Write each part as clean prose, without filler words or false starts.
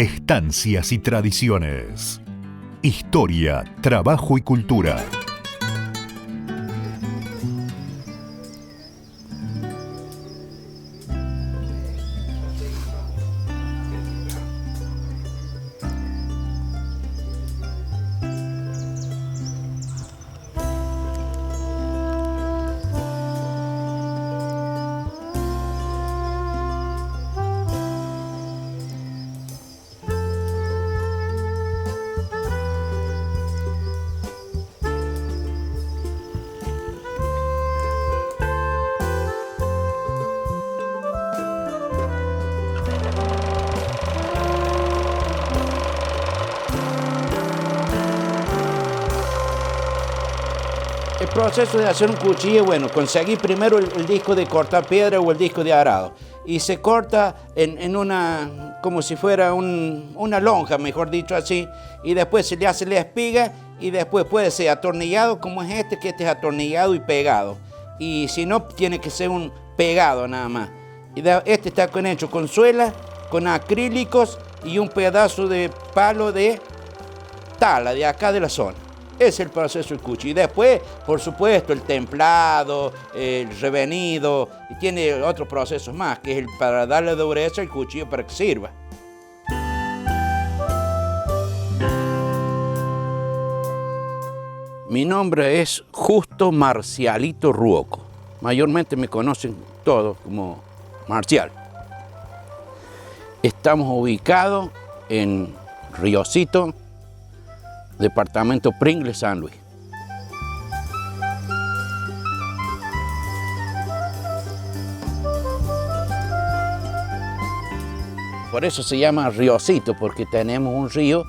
estancias y tradiciones, historia, trabajo y cultura. El proceso de hacer un cuchillo, bueno, conseguí primero el disco de cortar piedra o el disco de arado. Y se corta en una, como si fuera una lonja, mejor dicho así. Y después se le hace la espiga y después puede ser atornillado como es que este es atornillado y pegado. Y si no, tiene que ser un pegado nada más. Y este está hecho con suela, con acrílicos y un pedazo de palo de tala de acá de la zona. Es el proceso del cuchillo. Y después, por supuesto, el templado, el revenido, y tiene otros procesos más, que es para darle dureza al cuchillo para que sirva. Mi nombre es Justo Marcialito Ruoco. Mayormente me conocen todos como Marcial. Estamos ubicados en Riocito, departamento Pringles, San Luis. Por eso se llama Riocito, porque tenemos un río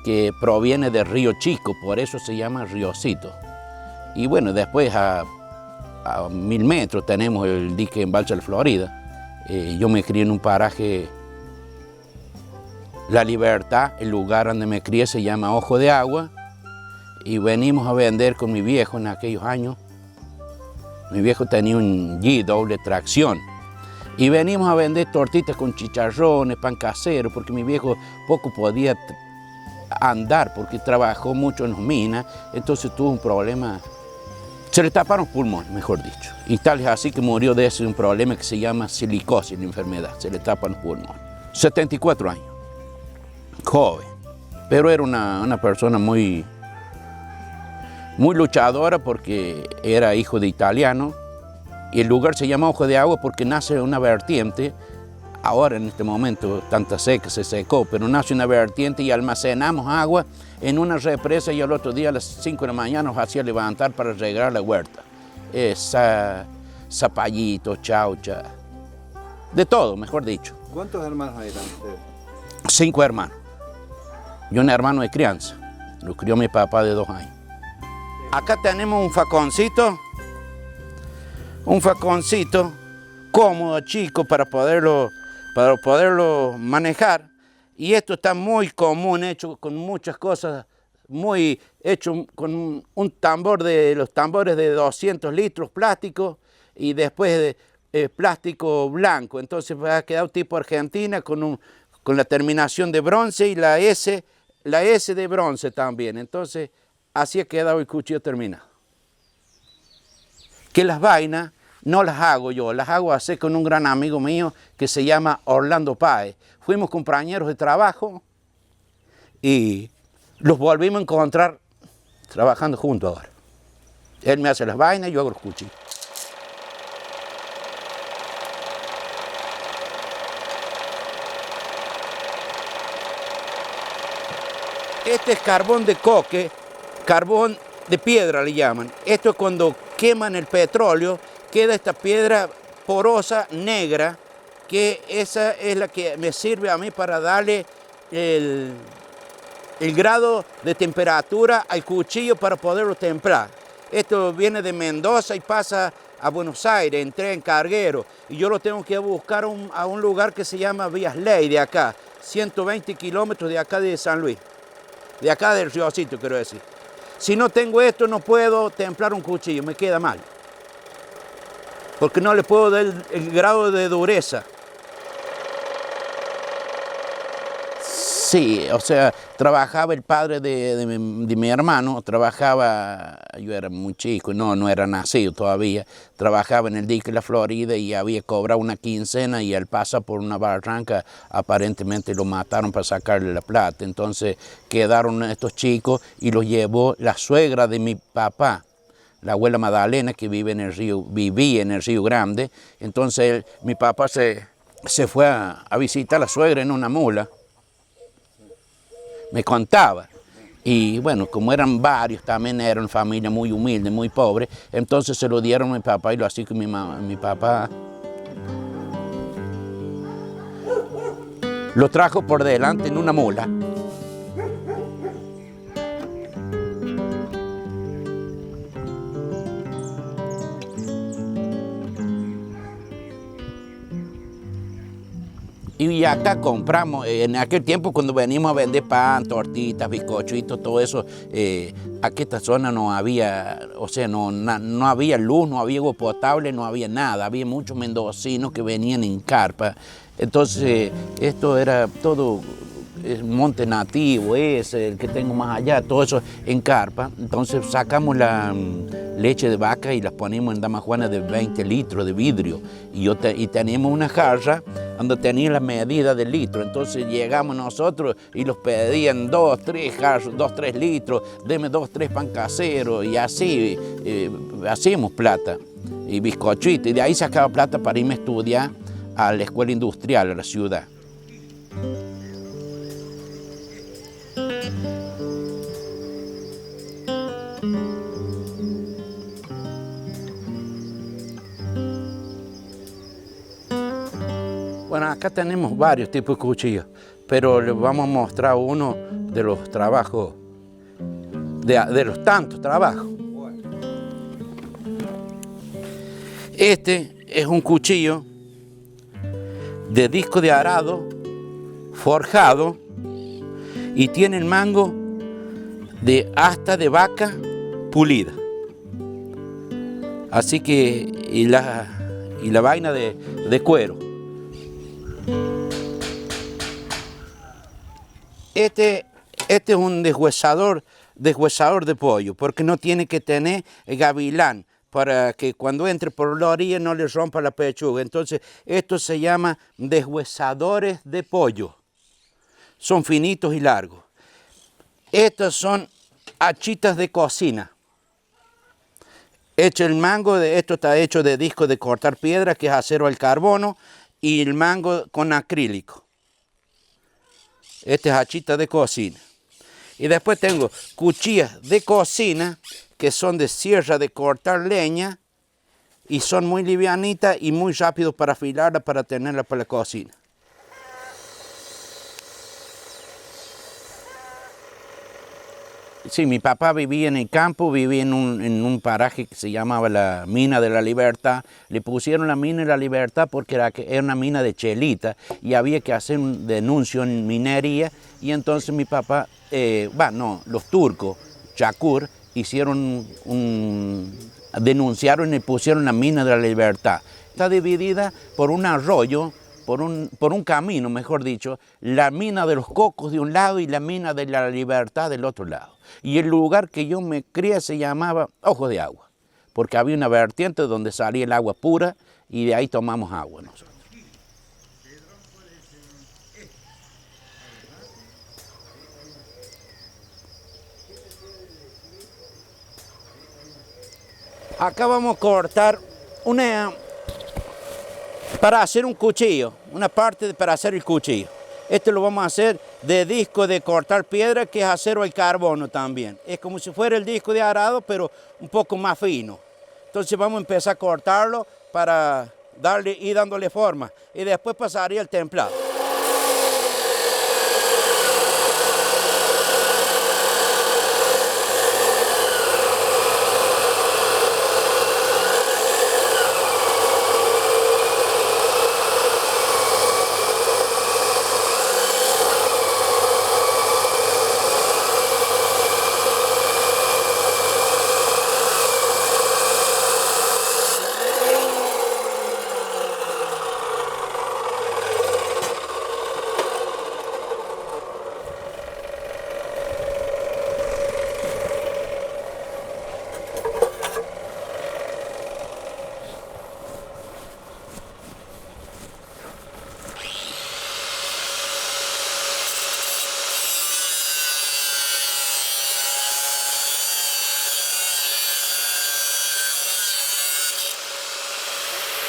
que proviene del Río Chico, por eso se llama Riocito. Y bueno, después a 1000 metros tenemos el dique Embalse de Florida. Yo me crié en un paraje, La Libertad, el lugar donde me crié se llama Ojo de Agua, y venimos a vender con mi viejo en aquellos años. Mi viejo tenía un Jeep doble tracción, y venimos a vender tortitas con chicharrones, pan casero, porque mi viejo poco podía andar, porque trabajó mucho en las minas, entonces tuvo un problema, se le taparon los pulmones, mejor dicho, y tal es así que murió de ese un problema que se llama silicosis, la enfermedad, se le tapan los pulmones. 74 años. Joven, pero era una persona muy luchadora porque era hijo de italiano y el lugar se llama Ojo de Agua porque nace una vertiente, ahora en este momento tanta seca se secó, pero nace una vertiente y almacenamos agua en una represa y al otro día a las 5 de la mañana nos hacía levantar para regar la huerta. Zapallitos, chaucha, de todo, mejor dicho. ¿Cuántos hermanos eran ustedes? 5 hermanos. Yo un hermano de crianza, lo crió mi papá de 2 años. Acá tenemos un faconcito cómodo, chico, para poderlo manejar. Y esto está muy común, hecho con muchas cosas, muy hecho con un tambor los tambores de 200 litros plástico y después de plástico blanco. Entonces ha quedado tipo Argentina con la terminación de bronce y la S de bronce también. Entonces, así ha quedado el cuchillo terminado. Que las vainas no las hago yo, las hago así con un gran amigo mío que se llama Orlando Páez. Fuimos compañeros de trabajo y los volvimos a encontrar trabajando juntos ahora. Él me hace las vainas y yo hago los cuchillos. Este es carbón de coque, carbón de piedra le llaman. Esto es cuando queman el petróleo, queda esta piedra porosa, negra, que esa es la que me sirve a mí para darle el grado de temperatura al cuchillo para poderlo templar. Esto viene de Mendoza y pasa a Buenos Aires, en tren carguero, y yo lo tengo que buscar a un lugar que se llama Vías Ley de acá, 120 kilómetros de acá de San Luis. De acá del Riocito, quiero decir. Si no tengo esto, no puedo templar un cuchillo, me queda mal. Porque no le puedo dar el grado de dureza. Sí, o sea, trabajaba el padre de mi hermano, trabajaba, yo era muy chico, no era nacido todavía, trabajaba en el dique de la Florida y había cobrado una quincena y él pasa por una barranca, aparentemente lo mataron para sacarle la plata. Entonces quedaron estos chicos y los llevó la suegra de mi papá, la abuela Magdalena, que vivía en el Río Grande. Entonces mi papá se fue a visitar a la suegra en una mula. Me contaba. Y bueno, como eran varios, también eran familia muy humilde, muy pobre, entonces se lo dieron a mi papá y lo así que mi papá lo trajo por delante en una mula. Y acá compramos, en aquel tiempo cuando venimos a vender pan, tortitas, bizcochitos, todo eso, aquí esta zona no había, o sea, no había luz, no había agua potable, no había nada. Había muchos mendocinos que venían en carpa. Entonces, esto era todo monte nativo, ese, el que tengo más allá, todo eso en carpa. Entonces sacamos la leche de vaca y las ponemos en damajuana de 20 litros de vidrio. Y teníamos una jarra donde tenía la medida del litro. Entonces llegamos nosotros y los pedían 2, 3 jarros, 2, 3 litros, deme 2, 3 pan caseros y así hacíamos plata y bizcochito. Y de ahí sacaba plata para irme a estudiar a la escuela industrial, a la ciudad. Bueno, acá tenemos varios tipos de cuchillos, pero les vamos a mostrar uno de los trabajos, de los tantos trabajos. Este es un cuchillo de disco de arado, forjado, y tiene el mango de asta de vaca pulida. Así que, y la vaina de cuero. Este es un deshuesador de pollo, porque no tiene que tener gavilán para que cuando entre por la orilla no le rompa la pechuga. Entonces, esto se llama deshuesadores de pollo. Son finitos y largos. Estos son hachitas de cocina. El mango de esto está hecho de disco de cortar piedra, que es acero al carbono, y el mango con acrílico. Este es hachita de cocina. Y después tengo cuchillas de cocina, que son de sierra de cortar leña, y son muy livianitas y muy rápidos para afilarla, para tenerla para la cocina. Sí, mi papá vivía en el campo, vivía en un paraje que se llamaba la Mina de la Libertad. Le pusieron la Mina de la Libertad porque era una mina de chelita y había que hacer un denuncio en minería. Y entonces mi papá, los turcos, Chacur, denunciaron y pusieron la Mina de la Libertad. Está dividida por un arroyo, por un camino, mejor dicho, la mina de los Cocos de un lado y la mina de la Libertad del otro lado. Y el lugar que yo me crié se llamaba Ojo de Agua, porque había una vertiente donde salía el agua pura y de ahí tomamos agua nosotros. Acá vamos a cortar para hacer un cuchillo, una parte para hacer el cuchillo. Este lo vamos a hacer de disco de cortar piedra, que es acero al carbono también. Es como si fuera el disco de arado, pero un poco más fino. Entonces vamos a empezar a cortarlo para ir dándole forma. Y después pasaría el templado.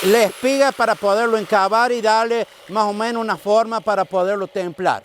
la espiga para poderlo encavar y darle más o menos una forma para poderlo templar.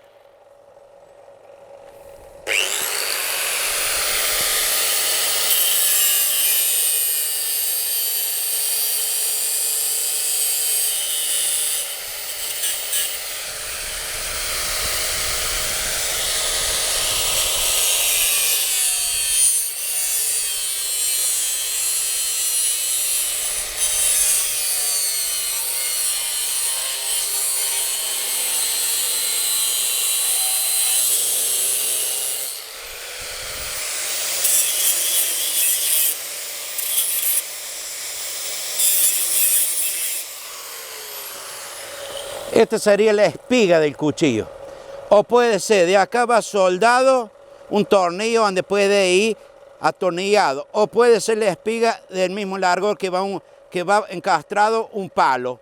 Esta sería la espiga del cuchillo. O puede ser, de acá va soldado un tornillo donde puede ir atornillado. O puede ser la espiga del mismo largor que va encastrado un palo,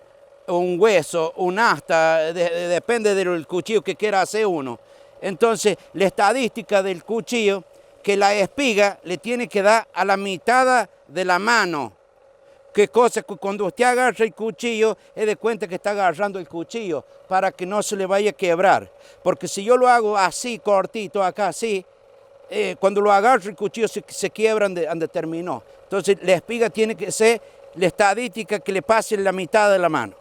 un hueso, un asta, depende del cuchillo que quiera hacer uno. Entonces, la estadística del cuchillo, que la espiga le tiene que dar a la mitad de la mano. ¿Qué cosa? Que cuando usted agarra el cuchillo, es de cuenta que está agarrando el cuchillo para que no se le vaya a quebrar. Porque si yo lo hago así, cortito, acá así, cuando lo agarro el cuchillo se quiebra donde terminó. Entonces la espiga tiene que ser la estadística que le pase en la mitad de la mano.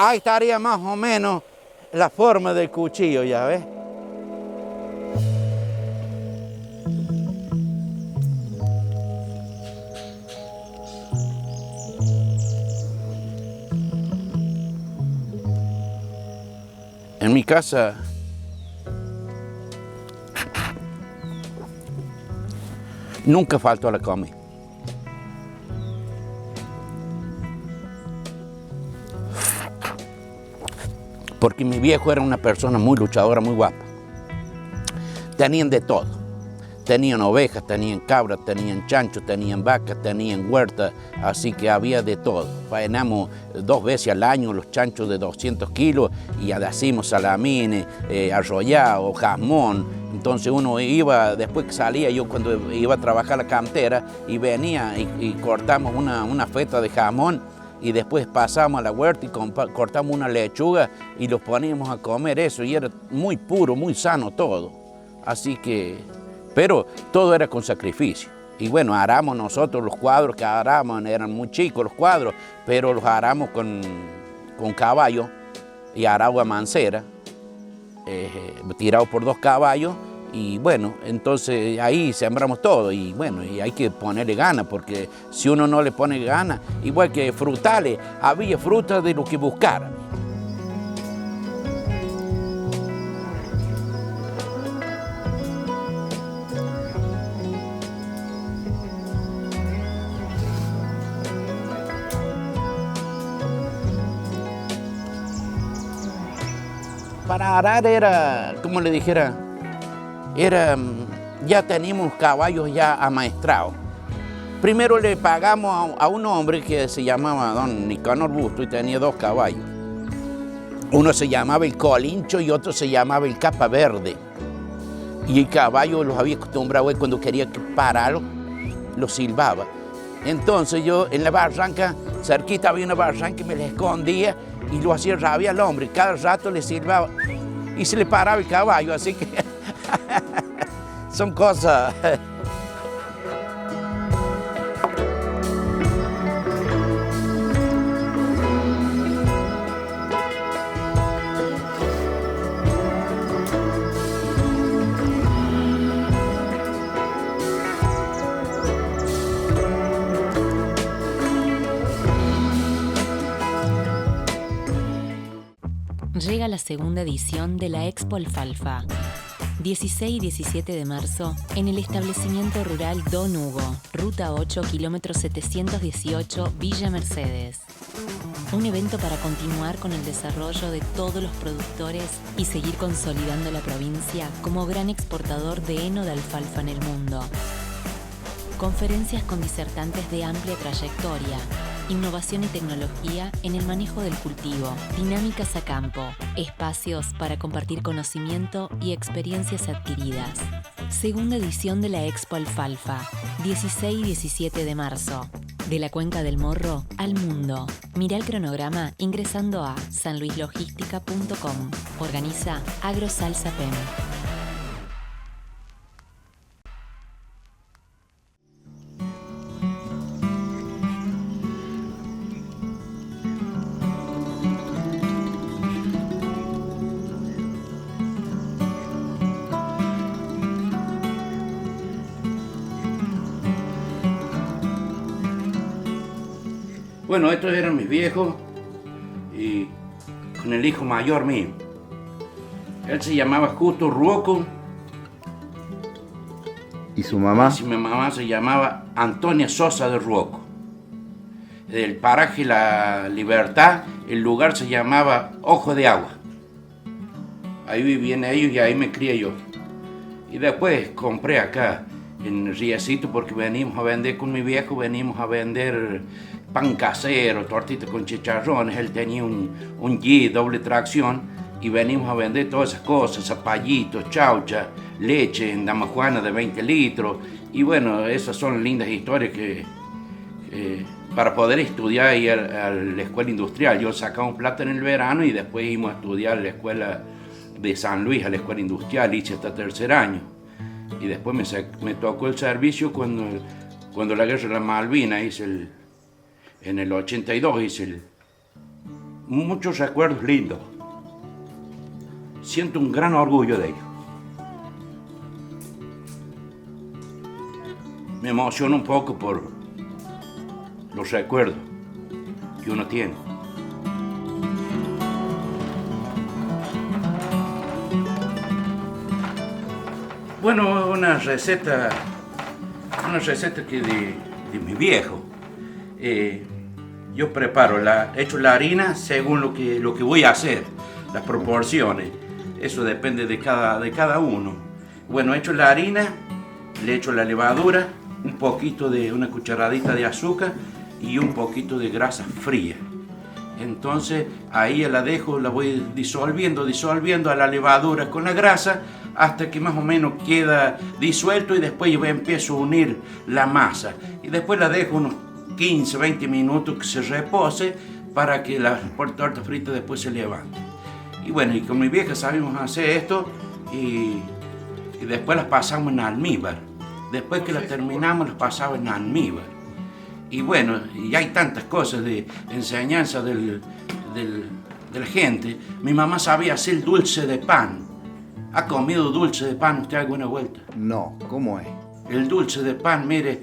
Ahí estaría más o menos la forma del cuchillo, ya ves. En mi casa nunca faltó la comida. Porque mi viejo era una persona muy luchadora, muy guapa. Tenían de todo. Tenían ovejas, tenían cabras, tenían chanchos, tenían vacas, tenían huertas, así que había de todo. Faenamos 2 veces al año los chanchos de 200 kilos y hacíamos salamines, arrollado, jamón. Entonces uno iba, después que salía, yo cuando iba a trabajar a la cantera y venía y cortamos una feta de jamón, y después pasamos a la huerta y cortamos una lechuga y los poníamos a comer eso, y era muy puro, muy sano todo. Así que, pero todo era con sacrificio. Y bueno, aramos nosotros los cuadros que aramos, eran muy chicos los cuadros, pero los aramos con caballo y aragua mancera, tirado por 2 caballos. Y bueno, entonces ahí sembramos todo y bueno, y hay que ponerle ganas, porque si uno no le pone ganas, igual que frutales, había frutas de lo que buscar. Para arar era, como le dijera, ya teníamos caballos ya amaestrados. Primero le pagamos a un hombre que se llamaba don Nicanor Busto y tenía 2 caballos. Uno se llamaba el Colincho y otro se llamaba el Capa Verde. Y el caballo los había acostumbrado, cuando quería pararlo, lo silbaba. Entonces yo en la barranca, cerquita había una barranca, y me le escondía y lo hacía rabiar al hombre. Cada rato le silbaba y se le paraba el caballo, así que son cosas. Llega la segunda edición de la Expo Alfalfa. 16 y 17 de marzo, en el establecimiento rural Don Hugo, Ruta 8, kilómetro 718, Villa Mercedes. Un evento para continuar con el desarrollo de todos los productores y seguir consolidando la provincia como gran exportador de heno de alfalfa en el mundo. Conferencias con disertantes de amplia trayectoria, innovación y tecnología en el manejo del cultivo, dinámicas a campo, espacios para compartir conocimiento y experiencias adquiridas. Segunda edición de la Expo Alfalfa, 16 y 17 de marzo. De la Cuenca del Morro al mundo. Mira el cronograma ingresando a sanluislogística.com. Organiza Agrosalsa PEM. Bueno, estos eran mis viejos y con el hijo mayor mío. Él se llamaba Justo Ruoco. ¿Y su mamá? Y mi mamá se llamaba Antonia Sosa de Ruoco. Del paraje La Libertad, el lugar se llamaba Ojo de Agua. Ahí vivían ellos y ahí me crié yo. Y después compré acá en Riecito porque venimos a vender con mi viejo, venimos a vender pan casero, tortitas con chicharrones. Él tenía un Jeep doble tracción y venimos a vender todas esas cosas, zapallitos, chaucha, leche en damajuana de 20 litros. Y bueno, esas son lindas historias que para poder estudiar y ir a la escuela industrial. Yo sacaba un plata en el verano y después íbamos a estudiar a la escuela de San Luis, a la escuela industrial, hice hasta tercer año. Y después me tocó el servicio cuando la guerra de la Malvinas, en el 82 hice muchos recuerdos lindos. Siento un gran orgullo de ello. Me emociono un poco por los recuerdos que uno tiene. Bueno, una receta que de mi viejo. Yo preparo, echo la harina según lo que voy a hacer, las proporciones. Eso depende de cada uno. Bueno, echo la harina, le echo la levadura, una cucharadita de azúcar y un poquito de grasa fría. Entonces ahí la dejo, la voy disolviendo a la levadura con la grasa hasta que más o menos queda disuelto y después yo empiezo a unir la masa. Y después la dejo unos 15, 20 minutos que se repose para que la torta frita después se levante. Y bueno, y con mi vieja sabemos hacer esto y después las pasamos en almíbar. Después que las terminamos las pasamos en almíbar. Y bueno, y hay tantas cosas de enseñanza de la gente. Mi mamá sabía hacer dulce de pan. ¿Ha comido dulce de pan usted alguna vuelta? No, ¿cómo es? El dulce de pan, mire,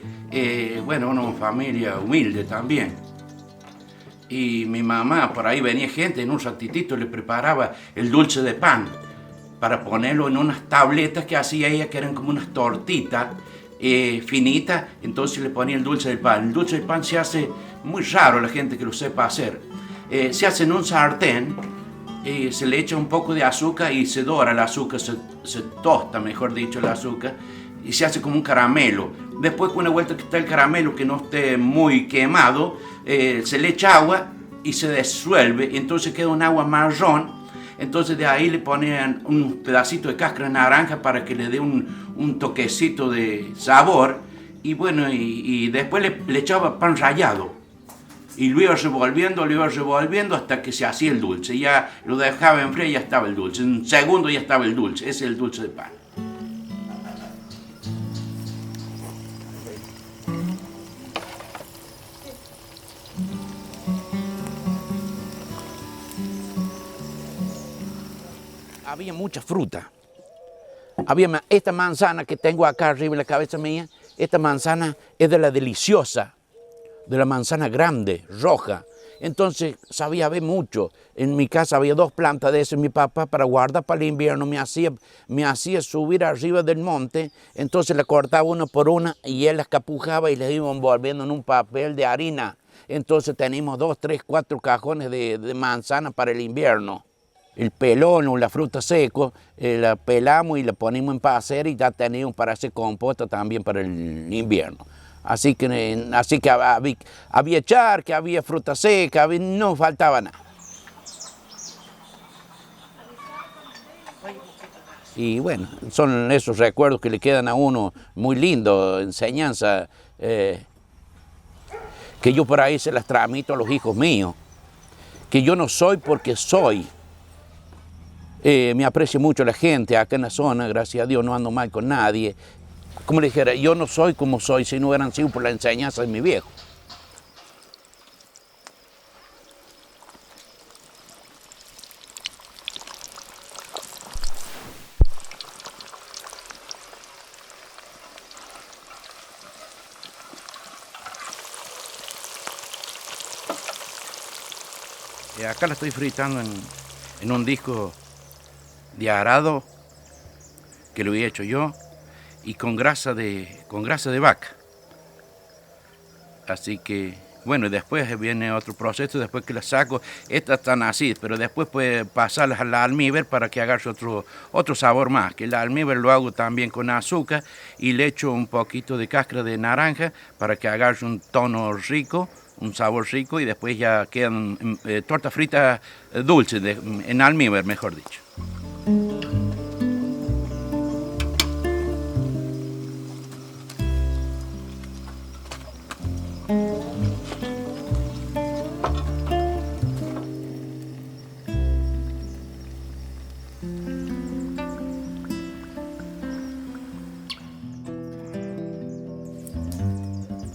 bueno, una familia humilde también. Y mi mamá, por ahí venía gente, en un ratitito le preparaba el dulce de pan para ponerlo en unas tabletas que hacía ella, que eran como unas tortitas finitas, entonces le ponía el dulce de pan. El dulce de pan se hace muy raro la gente que lo sepa hacer. Se hace en un sartén, se le echa un poco de azúcar y se dora el azúcar, se tosta, mejor dicho, el azúcar, y se hace como un caramelo. Después, con una vuelta que está el caramelo, que no esté muy quemado, se le echa agua y se disuelve, entonces queda un agua marrón. Entonces de ahí le ponían un pedacito de cáscara de naranja para que le dé un toquecito de sabor. Y bueno, y después le echaba pan rallado. Y lo iba revolviendo hasta que se hacía el dulce. Ya lo dejaba enfriar y ya estaba el dulce. En un segundo ya estaba el dulce. Ese es el dulce de pan. Había mucha fruta. Había esta manzana que tengo acá arriba en la cabeza mía. Esta manzana es de la deliciosa, de la manzana grande, roja. Entonces sabía haber mucho. En mi casa había 2 plantas de esas. Mi papá, para guardar para el invierno, me hacía subir arriba del monte. Entonces la cortaba una por una y él las capujaba y les iba envolviendo en un papel de harina. Entonces tenemos 2, 3, 4 cajones de manzana para el invierno. El pelón o la fruta seco, la pelamos y la ponemos en pacera y ya tenemos para hacer compota también para el invierno. Así que había charque, había fruta seca, no faltaba nada. Y bueno, son esos recuerdos que le quedan a uno muy lindos, enseñanza, que yo por ahí se las transmito a los hijos míos, que yo no soy porque soy. Me aprecia mucho la gente acá en la zona, gracias a Dios no ando mal con nadie. Como le dijera, yo no soy como soy si no hubieran sido por la enseñanza de mi viejo. Acá la estoy fritando en un disco de arado que lo he hecho yo y con grasa de vaca. Así que, bueno, después viene otro proceso, después que las saco, estas están así, pero después puede pasarlas al almíbar para que agarre otro sabor más, que el almíbar lo hago también con azúcar y le echo un poquito de cáscara de naranja para que agarre un tono rico, un sabor rico y después ya quedan tortas fritas dulces, en almíbar, mejor dicho.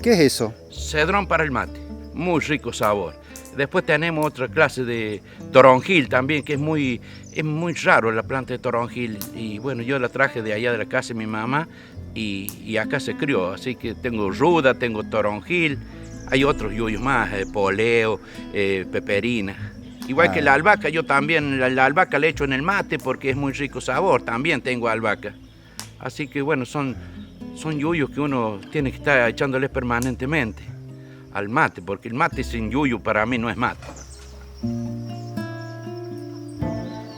¿Qué es eso? Cedrón para el mate, muy rico sabor. Después tenemos otra clase de toronjil también, que es muy raro la planta de toronjil. Y bueno, yo la traje de allá de la casa de mi mamá y acá se crió. Así que tengo ruda, tengo toronjil, hay otros yuyos más, poleo, peperina. Igual que la albahaca, yo también la albahaca le echo en el mate porque es muy rico sabor, también tengo albahaca. Así que bueno, son yuyos que uno tiene que estar echándoles permanentemente al mate, porque el mate sin yuyo para mí no es mate.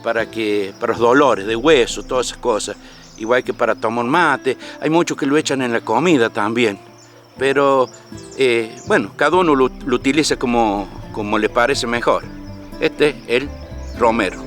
Para los dolores de hueso, todas esas cosas, igual que para tomar mate, hay muchos que lo echan en la comida también, pero bueno, cada uno lo utiliza como le parece mejor. Este es el romero.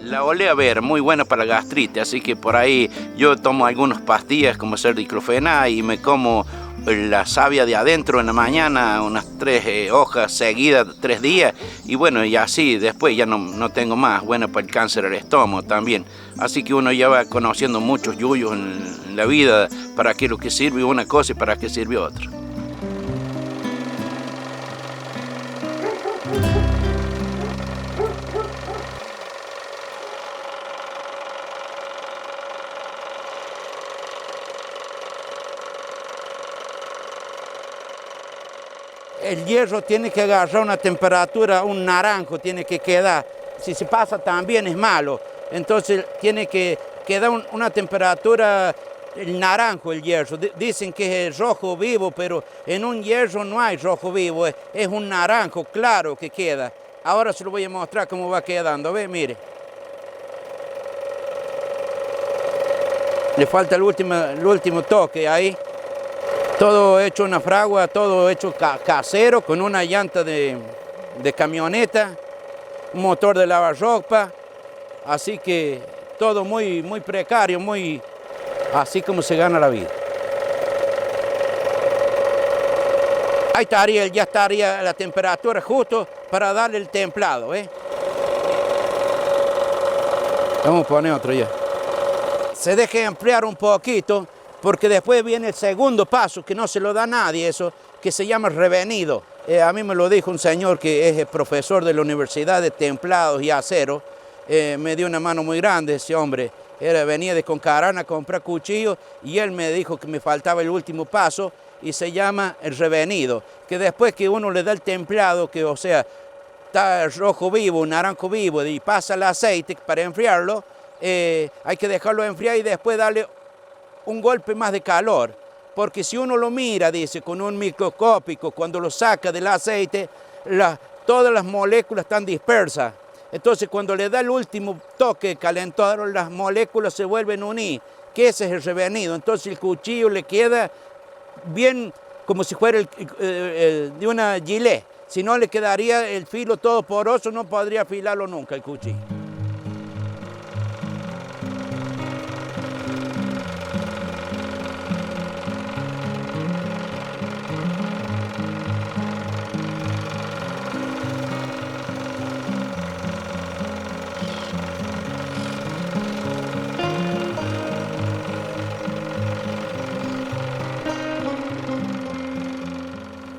La olea vera, muy buena para la gastritis, así que por ahí yo tomo algunas pastillas como ser diclofenac y me como la savia de adentro en la mañana, unas 3 hojas seguidas, 3 días, y bueno, y así después ya no tengo más, buena para el cáncer del estómago también. Así que uno ya va conociendo muchos yuyos en la vida, para qué lo que sirve una cosa y para qué sirve otra. El hierro tiene que agarrar una temperatura, un naranjo tiene que quedar. Si se pasa también es malo. Entonces tiene que quedar una temperatura, el naranjo, el hierro. Dicen que es rojo vivo, pero en un hierro no hay rojo vivo, es un naranjo claro que queda. Ahora se lo voy a mostrar cómo va quedando, ve, mire. Le falta el último toque ahí. Todo hecho una fragua, todo hecho casero, con una llanta de camioneta, un motor de lavarropa, así que todo muy precario, muy así como se gana la vida. Ahí estaría, ya estaría la temperatura justo para darle el templado, ¿eh? Vamos a poner otro ya. Se deja enfriar un poquito, porque después viene el segundo paso, que no se lo da a nadie eso, que se llama revenido. A mí me lo dijo un señor que es el profesor de la Universidad de Templados y Acero. Me dio una mano muy grande ese hombre. Venía de Concarán a comprar cuchillos y él me dijo que me faltaba el último paso y se llama el revenido. Que después que uno le da el templado, que o sea, está el rojo vivo, naranjo vivo y pasa el aceite para enfriarlo, hay que dejarlo enfriar y después darle un golpe más de calor, porque si uno lo mira, dice, con un microscópico, cuando lo saca del aceite, todas las moléculas están dispersas. Entonces, cuando le da el último toque de calentador, las moléculas se vuelven a unir, que ese es el revenido. Entonces, el cuchillo le queda bien como si fuera de una gilet. Si no, le quedaría el filo todo poroso, no podría afilarlo nunca el cuchillo.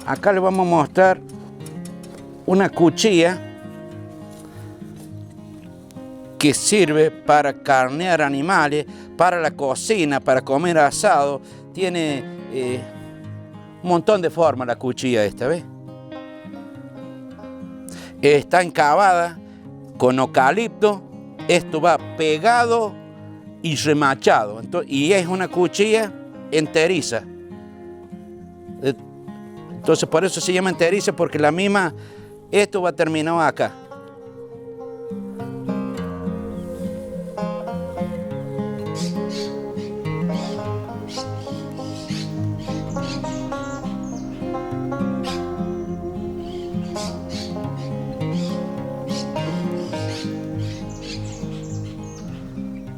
Acá le vamos a mostrar una cuchilla que sirve para carnear animales, para la cocina, para comer asado. Tiene un montón de formas la cuchilla esta, ¿ves? Está encavada con eucalipto. Esto va pegado y remachado. Y es una cuchilla enteriza. Entonces por eso se llama enteriza, porque la misma, esto va terminado acá.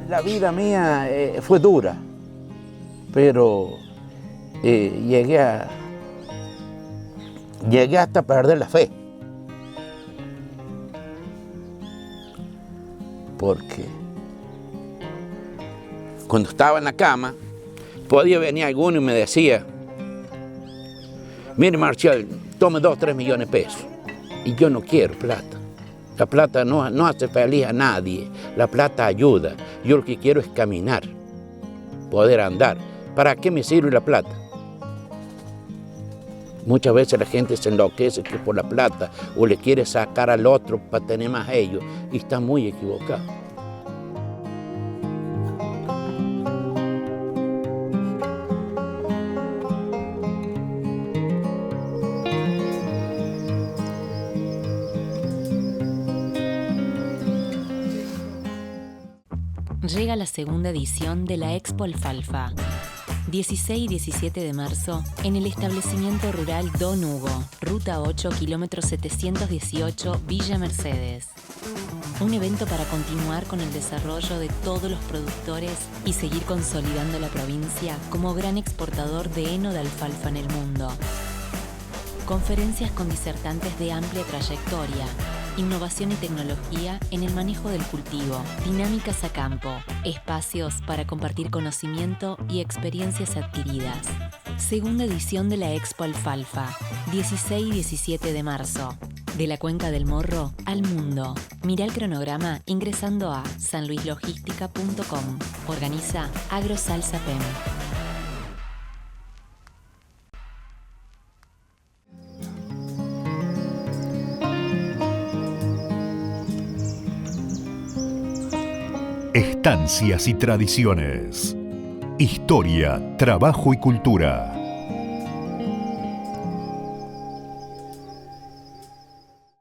La vida mía fue dura, pero llegué hasta perder la fe. Porque cuando estaba en la cama, podía venir alguno y me decía, mire Marcial, tome 2 o 3 millones de pesos. Y yo no quiero plata. La plata no hace feliz a nadie. La plata ayuda. Yo lo que quiero es caminar, poder andar. ¿Para qué me sirve la plata? Muchas veces la gente se enloquece que por la plata o le quiere sacar al otro para tener más ellos, y está muy equivocado. Llega la segunda edición de la Expo Alfalfa. 16 y 17 de marzo, en el establecimiento rural Don Hugo, Ruta 8, kilómetro 718, Villa Mercedes. Un evento para continuar con el desarrollo de todos los productores y seguir consolidando la provincia como gran exportador de heno de alfalfa en el mundo. Conferencias con disertantes de amplia trayectoria, innovación y tecnología en el manejo del cultivo, dinámicas a campo, espacios para compartir conocimiento y experiencias adquiridas. Segunda edición de la Expo Alfalfa, 16 y 17 de marzo. De la Cuenca del Morro al mundo. Mira el cronograma ingresando a sanluislogística.com. Organiza Agrosalsa PEM. Estancias y tradiciones. Historia, trabajo y cultura.